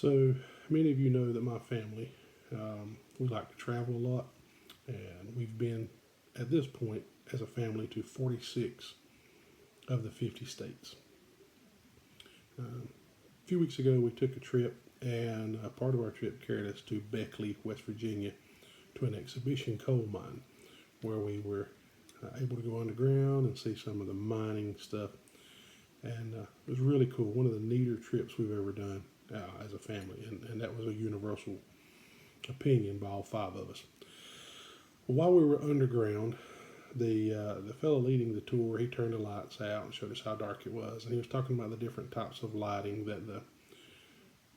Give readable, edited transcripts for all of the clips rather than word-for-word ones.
So many of you know that my family, we like to travel a lot, and we've been at this point as a family to 46 of the 50 states. A few weeks ago, we took a trip, and a part of our trip carried us to Beckley, West Virginia, to an exhibition coal mine where we were able to go underground and see some of the mining stuff. And it was really cool. One of the neater trips we've ever done as a family, and that was a universal opinion by all five of us. While we were underground, the fellow leading the tour, he turned the lights out and showed us how dark it was, and he was talking about the different types of lighting that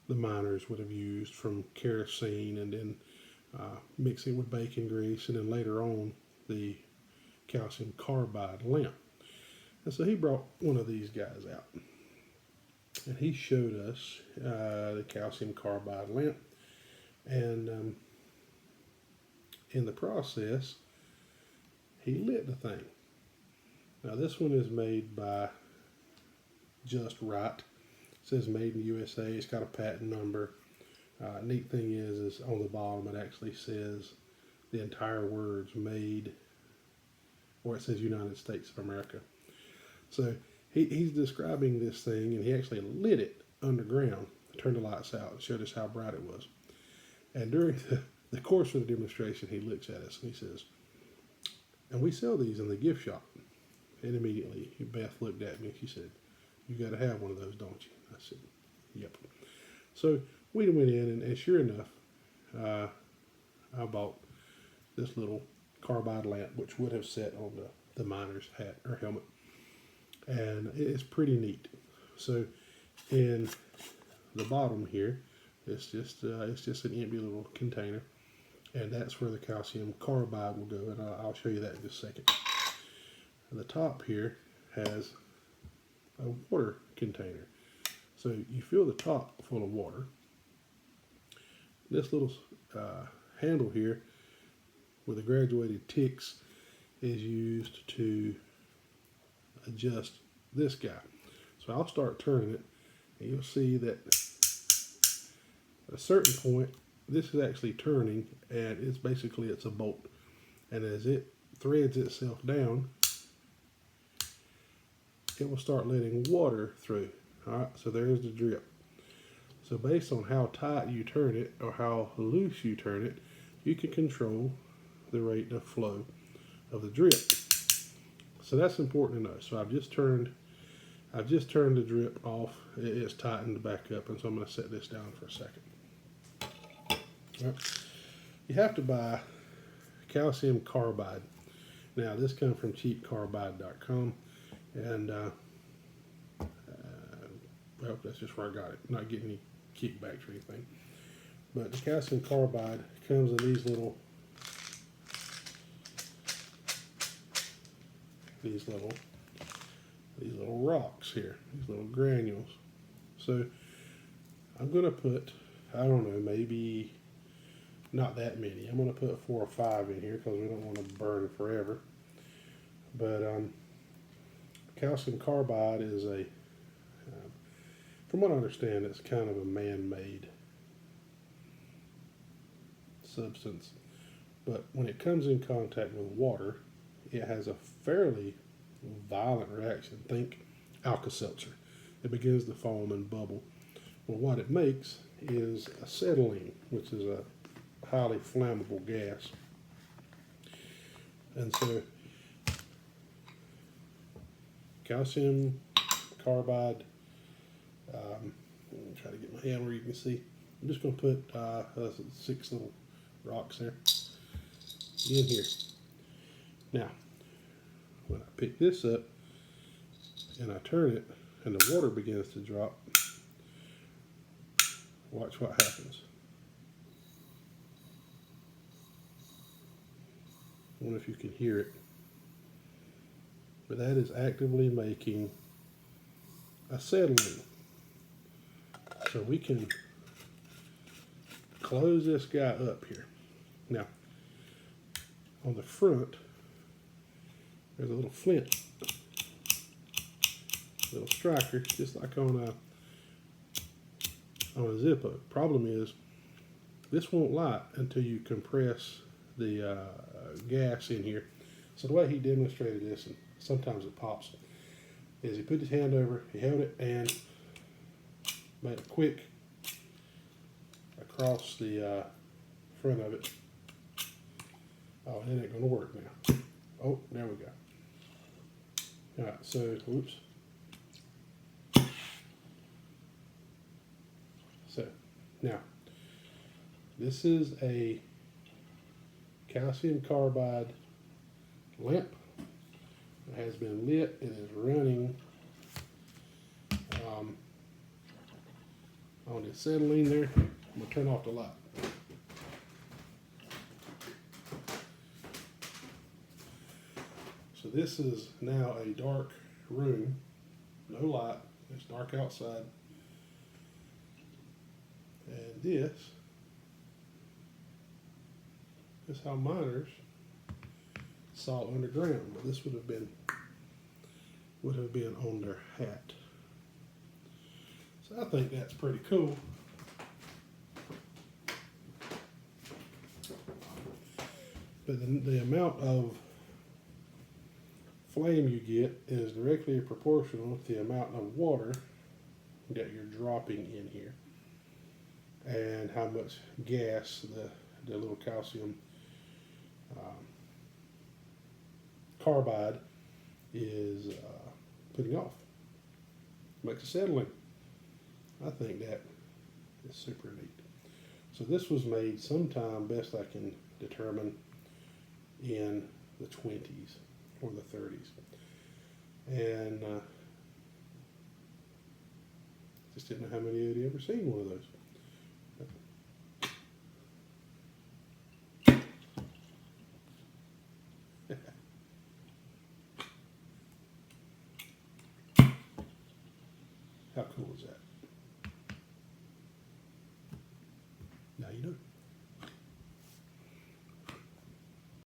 the miners would have used, from kerosene and then mixing it with bacon grease, and then later on the calcium carbide lamp. And so he brought one of these guys out, and he showed us the calcium carbide lamp, and in the process, he lit the thing. Now this one is made by Just Right. It says made in the USA. It's got a patent number. Neat thing is on the bottom it actually says the entire words made, or it says United States of America. So he's describing this thing, and he actually lit it underground, turned the lights out, and showed us how bright it was. And during the course of the demonstration, he looks at us and he says, "And we sell these in the gift shop." And immediately Beth looked at me and she said, "You got to have one of those, don't you?" I said, "Yep." So we went in, and sure enough, I bought this little carbide lamp, which would have sat on the miner's hat or helmet. And it's pretty neat. So in the bottom here, it's just an empty little container, and that's where the calcium carbide will go, and I'll show you that in just a second. And the top here has a water container, so you fill the top full of water. This little handle here with the graduated ticks is used to adjust this guy. So I'll start turning it, and you'll see that at a certain point this is actually turning, and it's a bolt, and as it threads itself down, it will start letting water through. Alright, so there's the drip. So based on how tight you turn it or how loose you turn it, you can control the rate of flow of the drip. So that's important to know. So I've just turned the drip off. It's tightened back up, and so I'm going to set this down for a second. Right. You have to buy calcium carbide. Now this comes from cheapcarbide.com, and well, that's just where I got it. I'm not getting any kickbacks or anything. But the calcium carbide comes in these little rocks here, these little granules. So I'm going to put, I don't know, maybe not that many. I'm going to put 4 or 5 in here because we don't want to burn forever. But calcium carbide is from what I understand, it's kind of a man-made substance. But when it comes in contact with water, it has a fairly violent reaction. Think Alka-Seltzer. It begins to foam and bubble. Well, what it makes is acetylene, which is a highly flammable gas. And so calcium carbide, I'm going to try to get my hand where you can see. I'm just going to put 6 little rocks there in here. Now, when I pick this up and I turn it and the water begins to drop, watch what happens. I wonder if you can hear it, but that is actively making acetylene. So we can close this guy up here. Now, on the front, there's a little flint, little striker, just like on on a Zippo. Problem is, this won't light until you compress the gas in here. So the way he demonstrated this, and sometimes it pops, is he put his hand over, he held it, and made a quick across the front of it. Oh, it ain't gonna work now. Oh, there we go. All right, so, whoops. So, now, this is a calcium carbide lamp. It has been lit. It is running on the acetylene there. I'm going to turn off the light. So this is now a dark room, no light, it's dark outside. And this is how miners saw underground. But this would have been on their hat. So I think that's pretty cool. But the amount of flame you get is directly proportional to the amount of water that you're dropping in here, and how much gas the little calcium carbide is putting off. Makes acetylene. I think that is super neat. So this was made sometime, best I can determine, in the 20s or the 30s. And just didn't know how many had ever seen one of those. How cool is that? Now you know.